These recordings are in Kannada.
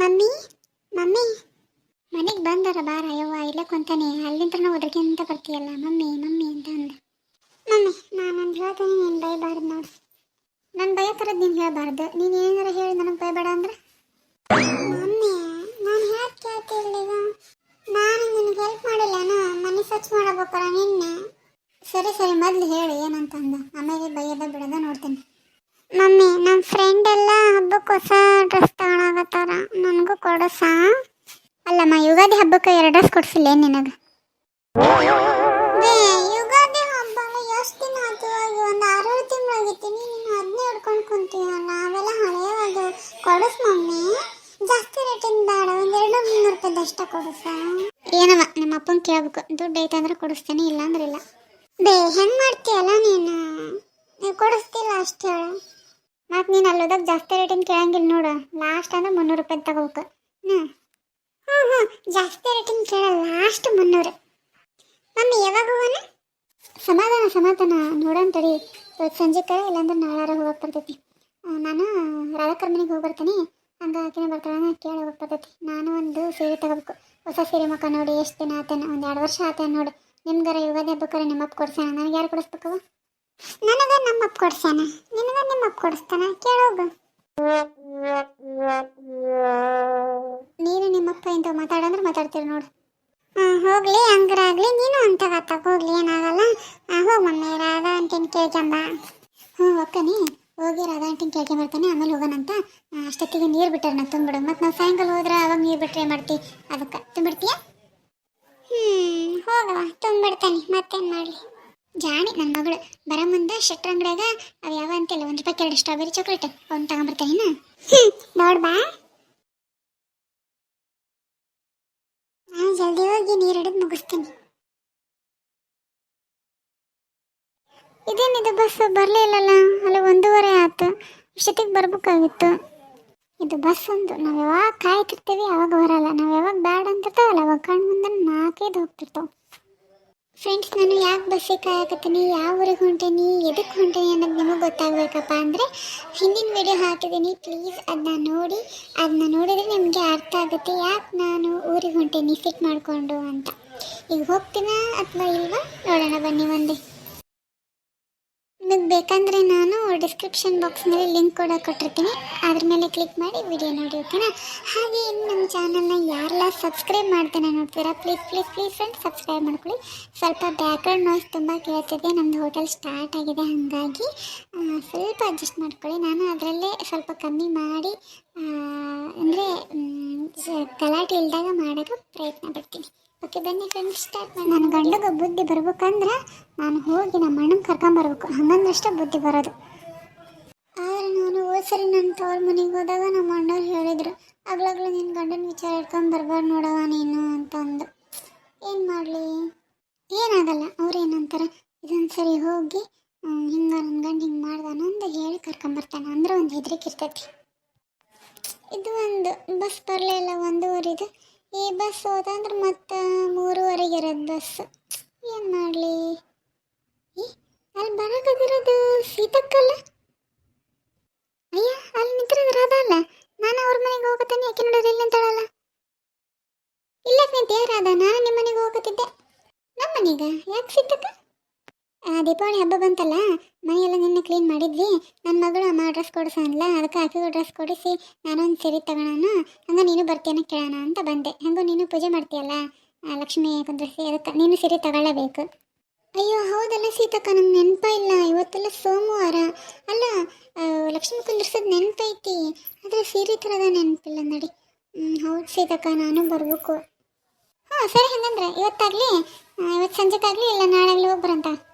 ಮಮ್ಮಿ ಮಮ್ಮಿ ಮನೆಗೆ ಬಂದಾರ ಬಾರ ಯವ್ವ ಇಲ್ಲೇ ಕೊಂತಾನೆ ಅಲ್ಲಿಂದ ಒದ್ರಕ್ಕಿಂತ ಬರ್ತೀಯಲ್ಲ ಮಮ್ಮಿ ಮಮ್ಮಿ ಅಂತ ಅಂದ. ಮಮ್ಮಿ ನಾನೊಂದು ಹೇಳ್ತೀನಿ ನೀನು ಬೈಬಾರ್ದು ನೋಡು. ನಾನು ಬಯೋ ಥರದ್ದು ನೀನು ಹೇಳಬಾರ್ದು. ನೀನು ಏನಾರ ಹೇಳಿ ನನಗೆ ಬೈಬೇಡ ಅಂದ್ರೆ. ಮಮ್ಮಿ ನಾನು ಹೇಳಿ ಕೇಳ್ತಿಲ್ಲ ಈಗ. ನಾನು ನಿನಗೆ ಹೆಲ್ಪ್ ಮಾಡಿಲ್ಲನ ಮನೆ ಸ್ವಚ್ಛ ಮಾಡಬೇಕಾರ ನಿನ್ನೆ. ಸರಿ ಸರಿ ಮೊದಲು ಹೇಳಿ ಏನಂತಂದ, ಆಮೇಲೆ ಬೈಯೋದ ಬಿಡೋದ ನೋಡ್ತೀನಿ. ಮಮ್ಮಿ ನಮ್ಮ ಫ್ರೆಂಡ್ ಎಲ್ಲ ಹಬ್ಬಕ್ಕೆ ಹೊಸ ಡ್ರೆಸ್ ತಗೊಳಕತ್ತಾರ, ನನಗೂ ಕೊಡಸ. ಅಲ್ಲಮ್ಮ ಯುಗಾದಿ ಹಬ್ಬಕ್ಕೆ 2 ಡ್ರೆಸ್ ಕೊಡ್ಸಿಲ್ಲ ನಿನಗೆ? ಯುಗಾದಿ ಹಬ್ಬ ಎಷ್ಟು ದಿನ ಆಯ್ತು? ಒಂದು 6-7 ತಿಂಗಳಾಗಿತ್ತು. ನೀನು ಅದನ್ನೇ ಹಿಡ್ಕೊಂಡು ಕುಂತೀವಲ್ಲ, ಅವೆಲ್ಲ ಹಳೆಯದು. ಕೊಡಿಸ್ ಮಮ್ಮಿ, ಜಾಸ್ತಿ ರೇಟಿಂದ ಬೇಡ, ಒಂದು 200-300 ರೂಪಾಯಿದಷ್ಟ ಕೊಡಿಸ. ಏನವ ನಿಮ್ಮ ಅಪ್ಪನ ಕೇಳ್ಬೇಕು, ದುಡ್ಡು ಐತಂದ್ರೆ ಕೊಡಿಸ್ತಾನೆ, ಇಲ್ಲ ಅಂದ್ರೆ ಇಲ್ಲ. ಹೆಂಗೆ ಮಾಡ್ತೀಯಲ್ಲ ನೀನು ಕೊಡಿಸ್ತಿಲ್ಲ ಅಷ್ಟು ಹೇಳು. ಮತ್ತು ನೀನು ಅಲ್ಲೋದಾಗ ಜಾಸ್ತಿ ರೇಟಿಂದ ಕೇಳಂಗಿಲ್ಲ ನೋಡು. ಲಾಸ್ಟ್ ಅಂದ್ರೆ 300 ರೂಪಾಯಿ ತಗೋಬೇಕು. ಹ್ಞೂ ಜಾಸ್ತಿ ರೇಟಿಂದ ಕೇಳಲ್ಲ, ಲಾಸ್ಟ್ 300. ಮಮ್ಮಿ ಯಾವಾಗ ಹೋಗೋಣ? ಸಮಾಧಾನ ನೋಡೋಣ ತಡಿ. ಸಂಜೆ ಕಡೆ ಇಲ್ಲಾಂದ್ರೆ ನಾಳೆ ಹೋಗಕ್ಕೆ ಬರ್ತೈತಿ. ನಾನು ರಾಧಾಕರ್ ಮನೆಗೆ ಹೋಗಿ ಬರ್ತೀನಿ. ಹಂಗೆ ಆಕಿನ ಬರ್ತಾಳೆ ಕೇಳಿ ಹೋಗಕ್ಕೆ ಬರ್ತೈತಿ. ನಾನು ಒಂದು ಸೀರೆ ತಗೋಬೇಕು, ಹೊಸ ಸೀರೆ ಮುಖ ನೋಡಿ. ಎಷ್ಟು ದಿನ ಆತೇನೆ, ಒಂದು 2 ವರ್ಷ ಆತೇನೆ ನೋಡಿ. ನಿಮ್ಗಾರ ಯುಗಾದಿ ಹಬ್ಬಕ್ಕಾರ ನಿಮ್ಮಪ್ಪ ಕೊಡ್ಸಾನ, ನನಗೆ ಯಾರು ಕೊಡಿಸ್ಬೇಕವ? ನನಗೆ ನಮ್ಮಪ್ಪ ಕೊಡ್ಸಾನ, ನಿನಗೆ ನಿಮ್ಮಪ್ಪ ಕೊಡಿಸ್ತಾನ, ಕೇಳೋಗು. ನೀನು ನಿಮ್ಮಪ್ಪ ಇಂಥ ಮಾತಾಡಂದ್ರೆ ಮಾತಾಡ್ತೀರಿ ನೋಡು. ಹೋಗ್ಲಿ, ಹಂಗಾರಾಗ್ಲಿ. ನೀನು ಅಂತ ಹೋಗ್ಲಿ, ಏನಾಗಲ್ಲ. ಹೋಗಿ ಮಮ್ಮಿ ರಾಧಾ ಅಂಟಿನ ಕೇಳ್ಕೊಂಬ. ಒಕ್ಕನಿ ಹೋಗಿ ರಾಧಾ ಅಂಟಿನ ಕೇಳ್ಕೊಂಬರ್ತಾನೆ, ಆಮೇಲೆ ಹೋಗೋಣಂತ. ಅಷ್ಟೊತ್ತಿಗೆ ನೀರು ಬಿಟ್ಟಾರ ನಾ ತುಂಬಿಡು. ಮತ್ತು ನಾವು ಸಾಯಂಕಾಲ ಹೋದ್ರೆ ಅವಾಗ ನೀರು ಬಿಟ್ಟರೆ ಮಾಡ್ತೀವಿ, ಅದಕ್ಕೆ ತುಂಬಿಡ್ತೀಯ? ಹೋಗವ ತುಂಬಿಡ್ತಾನೆ, ಮತ್ತೇನು ಮಾಡಲಿ. ಜಾಣಿ ನನ್ನ ಮಗಳು. ಬರೋ ಮುಂದೆ ಶೆಟ್ರ ಅಂಗಡಿಯಾಗ ಅವು ಯಾವ ಅಂತಿಲ್ಲ, 1 ರೂಪಾಯಿ 2 ಸ್ಟ್ರಾಬೆರಿ ಚಾಕ್ಲೇಟ್ ಅವ್ನು ತಗೊಂಬರ್ತಾನೇನ. ನೋಡ್ಬಾ, ನಾನು ಜಲ್ದಿ ಹೋಗಿ ನೀರು ಹಿಡಿದು ಮುಗಿಸ್ತೀನಿ. ಇದೇನಿದು ಬಸ್ ಬರಲೇ ಇಲ್ಲಲ್ಲ, ಅಲ್ಲಿ 1:15 ಆಯ್ತು. ಇಷ್ಟೊತ್ತಿಗೆ ಬರ್ಬೇಕಾಗಿತ್ತು. ಇದು ಬಸ್ ಒಂದು ನಾವು ಯಾವಾಗ ಕಾಯ್ತಿರ್ತೀವಿ ಅವಾಗ ಬರಲ್ಲ, ನಾವು ಯಾವಾಗ ಬ್ಯಾಡ ಅಂತಿರ್ತಾವಲ್ಲ ಅವಾಗ ಕಣ್ಣು ಮುಂದೆ 4-5 ಹೋಗ್ತಿರ್ತಾವೆ. ಫ್ರೆಂಡ್ಸ್, ನಾನು ಯಾಕೆ ಬಸ್ಸಿಗೆ ಕಾಯಕತ್ತೀನಿ, ಯಾವ ಊರಿಗೆ ಹೊಂಟೀನಿ, ಎದಕ್ಕೆ ಹೊಂಟೀನಿ ಅನ್ನೋದು ನಿಮಗೆ ಗೊತ್ತಾಗಬೇಕಪ್ಪ ಅಂದರೆ ಹಿಂದಿನ ವಿಡಿಯೋ ಹಾಕಿದ್ದೀನಿ. ಪ್ಲೀಸ್ ಅದನ್ನ ನೋಡಿ. ಅದನ್ನ ನೋಡಿದರೆ ನಿಮಗೆ ಅರ್ಥ ಆಗುತ್ತೆ ಯಾಕೆ ನಾನು ಊರಿಗೆ ಹೊಂಟೀನಿ ಫಿಟ್ ಮಾಡಿಕೊಂಡು ಅಂತ. ಈಗ ಹೋಗ್ತೀನ ಅಥವಾ ಇಲ್ವಾ ನೋಡೋಣ ಬನ್ನಿ ಒಂದೇ. ನಿಮಗೆ ಬೇಕಂದರೆ ನಾನು ಡಿಸ್ಕ್ರಿಪ್ಷನ್ ಬಾಕ್ಸ್ನಲ್ಲಿ ಲಿಂಕ್ ಕೂಡ ಕೊಟ್ಟಿರ್ತೀನಿ, ಅದ್ರ ಮೇಲೆ ಕ್ಲಿಕ್ ಮಾಡಿ ವಿಡಿಯೋ ನೋಡಿ, ಓಕೆನಾ? ಹಾಗೆ ಇನ್ನು ನಮ್ಮ ಚಾನಲ್ನ ಯಾರೆಲ್ಲ ಸಬ್ಸ್ಕ್ರೈಬ್ ಮಾಡ್ತಾನೆ ನೋಡ್ತೀರಾ, ಪ್ಲೀಸ್ ಫ್ರೆಂಡ್ಸ್ ಸಬ್ಸ್ಕ್ರೈಬ್ ಮಾಡ್ಕೊಳ್ಳಿ. ಸ್ವಲ್ಪ ಬ್ಯಾಕ್ಗ್ರೌಂಡ್ ನಾಯ್ಸ್ ತುಂಬ ಕೇಳ್ತಿದೆ, ನಮ್ಮದು ಹೋಟೆಲ್ ಸ್ಟಾರ್ಟ್ ಆಗಿದೆ, ಹಾಗಾಗಿ ಸ್ವಲ್ಪ ಅಡ್ಜಸ್ಟ್ ಮಾಡ್ಕೊಳ್ಳಿ. ನಾನು ಅದರಲ್ಲೇ ಸ್ವಲ್ಪ ಕಮ್ಮಿ ಮಾಡಿ ಅಂದರೆ ಗಲಾಟೆ ಇಲ್ದಾಗ ಮಾಡೋಕ್ಕೆ ಪ್ರಯತ್ನ ಪಡ್ತೀನಿ. ಓಕೆ ಬನ್ನಿ ಫ್ರೆಂಡ್ಸ್, ಸ್ಟಾರ್ಟ್ ಮಾಡಿ. ನನ್ನ ಗಂಡಗೆ ಬುದ್ಧಿ ಬರ್ಬೇಕಂದ್ರೆ ನಾನು ಹೋಗಿ ನಮ್ಮ ಅಣ್ಣನ ಕರ್ಕೊಂಬರ್ಬೇಕು, ಹಂಗಂದ್ರಷ್ಟೇ ಬುದ್ಧಿ ಬರೋದು. ಆದರೆ ನಾನು ಸರಿ ನನ್ನ ತವ್ರ ಮನೆಗೆ ಹೋದಾಗ ನಮ್ಮ ಅಣ್ಣವ್ರು ಹೇಳಿದರು, ಆಗ್ಲಾಗ್ಲೂ ನಿನ್ನ ಗಂಡನ ವಿಚಾರ ಇಟ್ಕೊಂಡು ಬರ್ಬಾರ್ದು ನೋಡವ ನೀನು ಅಂತ ಅಂದು. ಏನು ಮಾಡಲಿ, ಏನಾಗಲ್ಲ. ಅವ್ರೇನಂತಾರೆ, ಇದೊಂದು ಸರಿ ಹೋಗಿ ಹಿಂಗೆ ನನ್ನ ಗಂಡ ಹಿಂಗೆ ಮಾಡ್ದಾನ ಅಂತ ಹೇಳಿ ಕರ್ಕೊಂಬರ್ತಾನೆ, ಅಂದ್ರೆ ಒಂದು ಹೆದರಿಕೆ ಇರ್ತೈತಿ. ಇದು ಒಂದು ಬಸ್ ಬರಲೇ ಇಲ್ಲ, 1:15. ಈ ಬಸ್ ಹೋದಂದ್ರೆ ಮತ್ತೆ 3:15 ಇರೋದು ಬಸ್. ಏನು ಮಾಡಲಿ? ಅಲ್ಲಿ ಬರೋದಿರೋದು ಸೀತಕ್ಕಲ್ಲ. ಅಯ್ಯ, ಅಲ್ಲಿ ನಿಂತಿರೋದು ರಾಧಾ ಅಲ್ಲ. ನಾನು ಅವ್ರ ಮನೆಗೆ ಹೋಗತ್ತೇನೆ, ಯಾಕೆ ನೋಡೋದು ಇಲ್ಲಿ ನಿಂತಾಳಲ್ಲ. ಇಲ್ಲ ನಿಂತೆ ರಾಧಾ, ನಾನು ನಿಮ್ಮ ಮನೆಗೆ ಹೋಗತ್ತಿದ್ದೆ. ನಮ್ಮ ಮನೆಗೆ ಯಾಕೆ ಸೀತಕ್ಕ? ದೀಪಾವಳಿ ಹಬ್ಬ ಬಂತಲ್ಲ, ಮನೆಯೆಲ್ಲ ನಿನ್ನೆ ಕ್ಲೀನ್ ಮಾಡಿದ್ವಿ. ನನ್ನ ಮಗಳು ಅಮ್ಮ ಡ್ರೆಸ್ ಕೊಡಿಸಲ್ಲ, ಅದಕ್ಕೆ ಆಕೆಗೂ ಡ್ರೆಸ್ ಕೊಡಿಸಿ ನಾನೊಂದು ಸೀರೆ ತಗೋಣ, ಹಂಗೆ ನೀನು ಬರ್ತೀಯನ ಕೇಳೋಣ ಅಂತ ಬಂದೆ. ಹೆಂಗೋ ನೀನು ಪೂಜೆ ಮಾಡ್ತೀಯಲ್ಲ ಲಕ್ಷ್ಮೀ ಕುಂದ್ರಿಸಿ, ಅದಕ್ಕೆ ನೀನು ಸೀರೆ ತಗೊಳ್ಳೇಬೇಕು. ಅಯ್ಯೋ ಹೌದಲ್ಲ ಸೀತಕ್ಕ, ನಂಗೆ ನೆನಪ ಇಲ್ಲ. ಇವತ್ತೆಲ್ಲ ಸೋಮವಾರ ಅಲ್ಲ, ಲಕ್ಷ್ಮೀ ಕುಂದ್ರಿಸೋದು ನೆನಪೈತಿ, ಆದರೆ ಸೀರೆ ಥರದ ನೆನಪಿಲ್ಲ ನಡಿ. ಹೌದು ಸೀತಕ್ಕ, ನಾನು ಬರಬೇಕು. ಸರಿ, ಹಂಗಂದ್ರೆ ಇವತ್ತಾಗಲಿ, ಇವತ್ತು ಸಂಜೆಗಾಗಲಿ ಇಲ್ಲ ನಾಳೆಗಲಿ ಹೋಗಿ ಬರಂತ.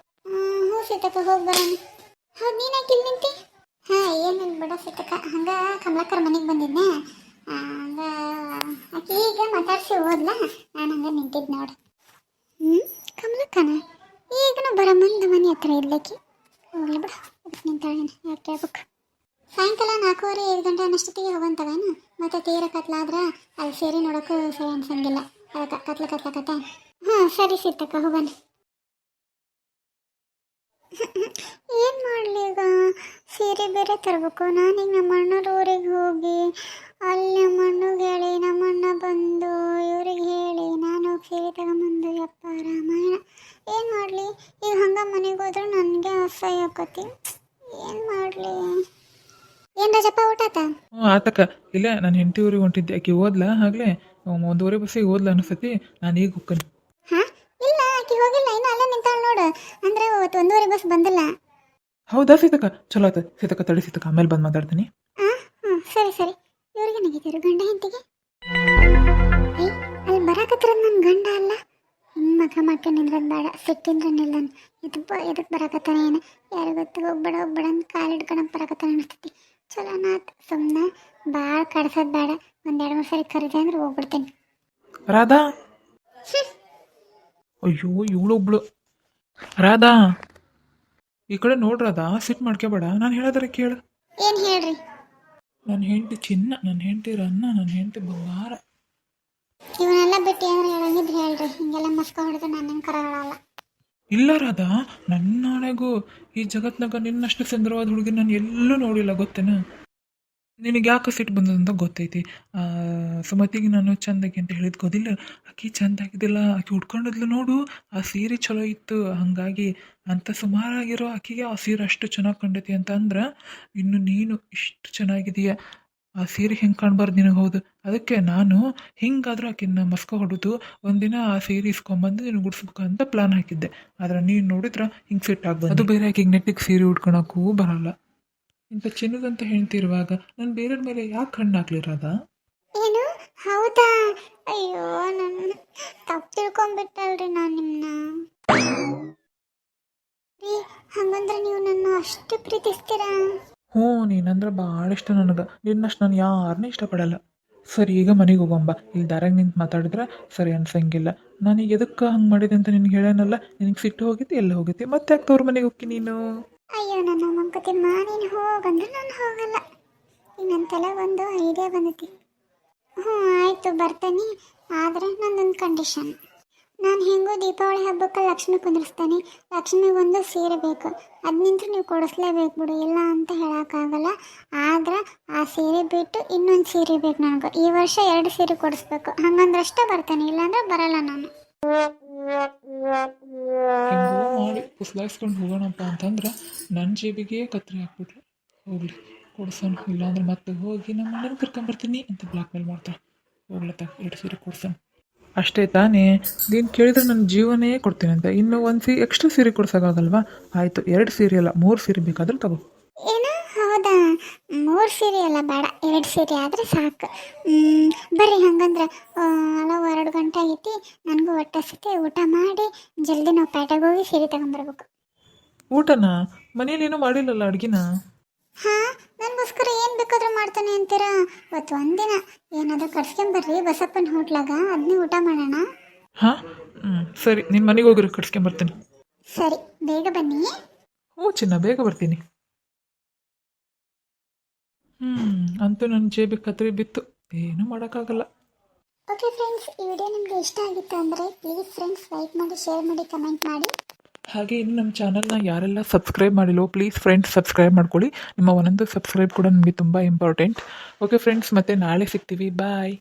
ಹ್ಞೂ ಸೀತಕ್ಕ, ಹೋಗಿ ಬರೋಣ. ಹೌದು, ನೀನು ಯಾಕೆ ಇಲ್ಲಿ ನಿಂತಿ? ಏನಿಲ್ಲ ಬಿಡ ಸೀತಕ್ಕ, ಹಂಗೆ ಕಮಲಕ್ಕರ ಮನೆಗೆ ಬಂದಿದ್ದೆ. ಹಂಗೆ ಆಕೆ ಈಗ ಮಾತಾಡಿಸಿ ಹೋದ್ಲ, ನಾನು ಹಂಗೆ ನಿಂತಿದ್ದು ನೋಡಿ. ಕಮಲಕ್ಕನ ಈಗನೂ ಬರೋ ಮುಂದೆ ಮನೆ ಹತ್ರ ಇರ್ಲಿಕ್ಕೆ ಹೋಗ್ಲಿ ಬಿಡ, ಅದಕ್ಕೆ ನಿಂತಾಳೇನು ಯಾಕೆ ಕೇಳ್ಬೇಕು. ಸಾಯಂಕಾಲ 4:30-5 ಗಂಟೆ ಅನ್ನಷ್ಟೊತ್ತಿಗೆ ಹೋಗಂತವೇನು, ಮತ್ತು ತೀರ ಕತ್ಲಾದ್ರೆ ಅಲ್ಲಿ ಸೇರಿ ನೋಡೋಕ್ಕೂ ಸರಿ ಅನ್ಸಂಗಿಲ್ಲ, ಅದಕ್ಕೆ ಕತ್ಲಕತ್ತೆ. ಸರಿ ಸೀತಕ್ಕ, ಹೋಗೋಣ. ಏನು ಮಾಡಲಿ ಈಗ, ಸೀರೆ ಬೇರೆ ತರಬೇಕು. ನಾನೀಗ ನಮ್ಮ ಅಣ್ಣರ ಊರಿಗೆ ಹೋಗಿ ಅಲ್ಲಿ ನಮ್ಮಣ್ಣಗೆ ಹೇಳಿ ನಮ್ಮಣ್ಣ ಬಂದು ಇವ್ರಿಗೆ ಹೇಳಿ ನಾನು ಹೋಗಿ ಸೀರೆ ತಗೊಂಬಂದು ಯಪ್ಪ ರಾಮಾಯಣ ಏನು ಮಾಡಲಿ. ಈಗ ಹಂಗೆ ಮನೆಗೆ ಹೋದ್ರೆ ನನಗೆ ಅಸಹ್ಯ ಆಕತಿ. ಏನು ಮಾಡಲಿ. ಏನು ರಾಜಪ್ಪ ಊಟ ಆತ? ಹ್ಞೂ ಆತಕ್ಕ. ಇಲ್ಲ ನಾನು ಹೆಂಡತಿ ಊರಿಗೆ ಹೊಂಟಿದ್ದೆ, ಆಕೆ ಓದ್ಲಾ ಆಗಲೇ 1:30 ಬಸ್ಸಿಗೆ ಓದ್ಲ ಅನಿಸ್ತತಿ. ನಾನು ಈಗ ಹೋಗ್ತೀನಿ. ಹಾಂ ಇಲ್ಲ ಆಕೆ ಹೋಗಿಲ್ಲ, ಇನ್ನು ಅಲ್ಲೇ ನಿಂತಾಳೆ ನೋಡು. ಅಂದರೆ ಅವತ್ತು 1:30 ಬಸ್ ಬಂದಿಲ್ಲ. ಹೌದಾ ಸೀತಕ್ಕ, ಚಲೋ ಆತ ಸೀತಕ್ಕ. ತಡಿ ಸೀತಕ್ಕ, ಆಮೇಲೆ ಬಂದು ಮಾತಾಡ್ತೀನಿ. ಹಾಂ ಹಾಂ ಸರಿ ಸರಿ. ಇವ್ರಿಗೆ ನಗಿದ್ರು ಗಂಡ ಹೆಂಡತಿಗೆ. ಏಯ್ ಅಲ್ಲಿ ಬರಾಕತ್ತಿರ ನನ್ನ ಗಂಡ ಅಲ್ಲ. ಮಗ ಮಾಡ್ಕೊಂಡು ನಿಂದ್ರದು ಬೇಡ, ಸಿಟ್ಟಿಂದ್ರೆ ನಿಲ್ಲನ್. ಎದಕ್ಕೆ ಬರಾಕತ್ತಾನೆ ಏನು ಯಾರು ಗೊತ್ತು. ಹೋಗ್ಬೇಡ ಹೋಗ್ಬೇಡ ಅಂತ ಕಾಲು ಹಿಡ್ಕೊಂಡು ಬರಾಕತ್ತಾನೆ ಅನಿಸ್ತೈತಿ. ಚಲೋ ನಾತ್ ಸುಮ್ಮನೆ ಭಾಳ ಕಡ್ಸೋದು ಬೇಡ. 1-2 ಸರಿ ಕರೆದೆ ಅಂದ್ರೆ ಹೋಗ್ಬಿಡ್ತೀನಿ. ರಾಧಾ, ಅಯ್ಯೋ ಇವಳೊಬ್ಳು. ರಾಧಾ ಈ ಕಡೆ ನೋಡ್ರಾಧಾ, ಸಿಟ್ ಮಾಡ್ಕೋಬೇಡ. ನಾನು ಹೇಳೋದ್ರೆ ಕೇಳು. ಏನು ಹೇಳ್ರಿ? ನನ್ನ ಹೆಂಡತಿ ಚಿನ್ನ, ನನ್ನ ಹೆಂಡತಿ ರನ್ನ, ನನ್ನ ಹೆಂಡತಿ ಬಂಗಾರ. ಇವನ್ನೆಲ್ಲ ಬಿಟ್ಟು ಏನಾರು ಹೇಳಂಗಿದ್ರೆ ಹೇಳ್ರಿ. ಹಿಂಗೆಲ್ಲ ಮಸ್ಕ ಹೊಡೆದು ನನ್ನ ಕರಗಳಲ್ಲ. ಇಲ್ಲ ರಾಧಾ, ನನ್ನ ನಾಳೆಗೂ ಈ ಜಗತ್ನಾಗ ನಿನ್ನಷ್ಟು ಸುಂದರವಾದ ಹುಡುಗಿ ನಾನು ಎಲ್ಲೂ ನೋಡಿಲ್ಲ, ಗೊತ್ತೇನ? ನಿನಗೆ ಯಾಕೆ ಸಿಟ್ಟು ಬಂದದಂತ ಗೊತ್ತೈತಿ. ಸುಮತಿಗೆ ನಾನು ಚಂದಾಗಿ ಅಂತ ಹೇಳಿದ್ ಗೊತ್ತಿಲ್ಲ. ಆಕೆ ಚಂದಾಗಿದ್ದಿಲ್ಲ, ಆಕೆ ಉಟ್ಕೊಂಡಿದ್ಲು ನೋಡು, ಆ ಸೀರೆ ಚಲೋ ಇತ್ತು. ಹಾಗಾಗಿ ಅಂತ ಸುಮಾರಾಗಿರೋ ಆಕೆಗೆ ಆ ಸೀರೆ ಅಷ್ಟು ಚೆನ್ನಾಗಿ ಕಂಡೈತಿ ಅಂತ ಅಂದ್ರೆ, ಇನ್ನು ನೀನು ಇಷ್ಟು ಚೆನ್ನಾಗಿದೆಯಾ, ಆ ಸೀರೆ ಹೆಂಗೆ ಕಾಣ್ಬಾರ್ದು ನಿನಗೆ? ಹೌದು, ಅದಕ್ಕೆ ನಾನು ಹಿಂಗಾದ್ರೂ ಆಕಿನ್ನ ಮಸ್ಕ ಹೊಡೆದು ಒಂದಿನ ಆ ಸೀರೆ ಇಸ್ಕೊಂಬಂದು ನೀನು ಗುಡಿಸ್ಬೇಕಂತ ಪ್ಲಾನ್ ಹಾಕಿದ್ದೆ. ಆದ್ರೆ ನೀನು ನೋಡಿದ್ರೆ ಹಿಂಗೆ ಸಿಟ್ ಆಗ್ಬೋದು. ಅದು ಬೇರೆ ಆಕೆಗೆ ನೆಟ್ಟಿಗೆ ಸೀರೆ ಉಟ್ಕೊಳಕ್ಕೂ ಬರಲ್ಲ. ಇಂಥ ಚಿನ್ನದಂತ ಹೇಳ್ತಿರುವಾಗ ನಾನು ಬೇರೆಯವ್ರ ಮೇಲೆ ಯಾಕೆ ಕಣ್ಣು ಹಾಕ್ಲಿರದ? ಏನು ಹೌದಾ? ಅಯ್ಯೋ ನನ್ನ ತಪ್ಪು ತಿಳ್ಕೊಂಬಿಟ್ಟಲ್ರಿ ನಾನು ನಿಮ್ಮನ್ನ. ರೀ ಹಂಗಂದ್ರೆ ನೀವು ನನ್ನ ಅಷ್ಟು ಪ್ರೀತಿಸ್ತೀರಾ? ಹ್ಞೂ, ನೀನಂದ್ರೆ ಭಾಳ ಇಷ್ಟ ನನಗೆ. ನಿನ್ನಷ್ಟು ನಾನು ಯಾರನ್ನೂ ಇಷ್ಟಪಡಲ್ಲ. ಸರಿ, ಈಗ ಮನೆಗೆ ಹೋಗಂಬ. ಇಲ್ಲಿ ದಾರಾಗ ನಿಂತು ಮಾತಾಡಿದ್ರೆ ಸರಿ ಅನ್ಸಂಗಿಲ್ಲ. ನಾನೀಗ ಎದಕ್ಕೆ ಹಂಗೆ ಮಾಡಿದೆ ಅಂತ ನಿನಗೆ ಹೇಳೇನಲ್ಲ. ನಿನಗೆ ಸಿಟ್ಟು ಹೋಗೈತಿ, ಎಲ್ಲ ಹೋಗೈತಿ. ಮತ್ತೆ ಯಾಕೆ ತವ್ರ ಮನೆಗೆ ಹೋಗಿ ನೀನು? ಅಯ್ಯೋ ನನ್ನ ಮಂಕತಿಮ್ಮ, ನೀನು ಹೋಗಂದ್ರೆ ನಾನು ಹೋಗಲ್ಲ. ಈಗ ನನ್ನ ತಲೆ ಒಂದು ಐಡಿಯಾ ಬಂದೈತಿ. ಹ್ಞೂ ಆಯಿತು ಬರ್ತೀನಿ. ಆದರೆ ನನ್ನೊಂದು ಕಂಡೀಷನ್. ನಾನು ಹೆಂಗೂ ದೀಪಾವಳಿ ಹಬ್ಬಕ್ಕೆ ಲಕ್ಷ್ಮಿ ಕುಂದಿರಿಸ್ತಾನೆ. ಲಕ್ಷ್ಮಿಗೆ ಒಂದು ಸೀರೆ ಬೇಕು, ಅದನಿಂತ ನೀವು ಕೊಡಿಸ್ಲೇಬೇಕು ಬಿಡು, ಇಲ್ಲ ಅಂತ ಹೇಳೋಕ್ಕಾಗಲ್ಲ. ಆದ್ರೆ ಆ ಸೀರೆ ಬಿಟ್ಟು ಇನ್ನೊಂದು ಸೀರೆ ಬೇಕು ನನಗೆ. ಈ ವರ್ಷ 2 ಸೀರೆ ಕೊಡಿಸ್ಬೇಕು. ಹಂಗಂದ್ರಷ್ಟೇ ಬರ್ತಾನೆ, ಇಲ್ಲಾಂದ್ರೆ ಬರಲ್ಲ ನಾನು. ಹೆಂಗೋ ಮಾಡಿ ಪುಸ್ಲಾಯಿಸ್ಕೊಂಡು ಹೋಗೋಣಪ್ಪ ಅಂತಂದ್ರೆ ನನ್ನ ಜೇಬಿಗೆ ಕತ್ರಿ ಹಾಕ್ಬಿಟ್ರು. ಹೋಗ್ಲಿ ಕೊಡ್ಸೋಣ, ಇಲ್ಲಾಂದ್ರೆ ಮತ್ತೆ ಹೋಗಿ ನಮ್ಮ ಮನೇಲಿ ಕರ್ಕೊಂಬರ್ತೀನಿ ಅಂತ ಬ್ಲಾಕ್ ಮೇಲ್ ಮಾಡ್ತಾಳೆ. ಹೋಗ್ಲತ್ತ 2 ಸೀರೆ ಕೊಡ್ಸೋಣ ಅಷ್ಟೇ ತಾನೇ. ನೀನು ಕೇಳಿದ್ರೆ ನನ್ನ ಜೀವನೇ ಕೊಡ್ತೀನಿ ಅಂತ. ಇನ್ನು ಒಂದು ಎಕ್ಸ್ಟ್ರಾ ಸೀರೆ ಕೊಡ್ಸೋಕ್ಕಾಗಲ್ವಾ? ಆಯಿತು, 2 ಸೀರೆ ಅಲ್ಲ 3 ಸೀರೆ ಬೇಕಾದ್ರೆ ತಗೋ. ಏನು ಹೌದಾ? 3 ಸೀರೆ ಅಲ್ಲ ಬೇಡ, 2 ಸೀರೆ ಆದರೆ ಸಾಕು. ಬರ್ರಿ ಹಂಗಂದ್ರೆ ಅಲ್ಲ 2 ಗಂಟೆ ಆಗೈತಿ. ನನಗೂ ಹೊಟ್ಟೆ ಹಸಿತಿ. ಊಟ ಮಾಡಿ ಜಲ್ದಿ ನಾವು ಪೇಟೆಗೆ ಹೋಗಿ ಸೀರೆ ತಗೊಂಬರ್ಬೇಕು. ಊಟನಾ? ಮನೇಲೇನೂ ಮಾಡಿಲ್ಲಲ್ಲ ಅಡ್ಗಿನ? ಹಾಂ, ನನಗೋಸ್ಕರ ಏನು ಬೇಕಾದ್ರೂ ಮಾಡ್ತಾನೆ ಅಂತೀರಾ? ಇವತ್ತು ಒಂದಿನ ಏನಾದರೂ ಕಟ್ಸ್ಕೊಂಬರ್ರಿ ಬಸಪ್ಪನ ಹೋಟ್ಲಾಗ, ಅದನ್ನೇ ಊಟ ಮಾಡೋಣ. ಹಾಂ ಸರಿ, ನಿನ್ನ ಮನೆಗೆ ಹೋಗಿರೋ ಕಟ್ಸ್ಕೊಂಬರ್ತೀನಿ. ಸರಿ, ಬೇಗ ಬನ್ನಿ. ಹ್ಞೂ ಚಿನ್ನ, ಬೇಗ ಬರ್ತೀನಿ. ಅಂತೂ ನನ್ನ ಜೇಬಿಗೆ ಕತ್ರಿ ಬಿತ್ತು, ಏನೂ ಮಾಡೋಕ್ಕಾಗಲ್ಲ. ಓಕೆ ಫ್ರೆಂಡ್ಸ್, ಈ ವಿಡಿಯೋ ನಿಮಗೆ ಇಷ್ಟ ಆಗಿತ್ತು ಅಂದರೆ ಪ್ಲೀಸ್ ಫ್ರೆಂಡ್ಸ್ ಲೈಕ್ ಮಾಡಿ, ಶೇರ್ ಮಾಡಿ, ಕಮೆಂಟ್ ಮಾಡಿ. ಹಾಗೆ ಇನ್ನು ನಮ್ಮ ಚಾನಲ್ನ ಯಾರೆಲ್ಲ ಸಬ್ಸ್ಕ್ರೈಬ್ ಮಾಡಿಲ್ಲೋ ಪ್ಲೀಸ್ ಫ್ರೆಂಡ್ಸ್ ಸಬ್ಸ್ಕ್ರೈಬ್ ಮಾಡ್ಕೊಳ್ಳಿ. ನಿಮ್ಮ ಒಂದೊಂದು ಸಬ್ಸ್ಕ್ರೈಬ್ ಕೂಡ ನಮಗೆ ತುಂಬ ಇಂಪಾರ್ಟೆಂಟ್. ಓಕೆ ಫ್ರೆಂಡ್ಸ್, ಮತ್ತೆ ನಾಳೆ ಸಿಗ್ತೀವಿ. ಬಾಯ್.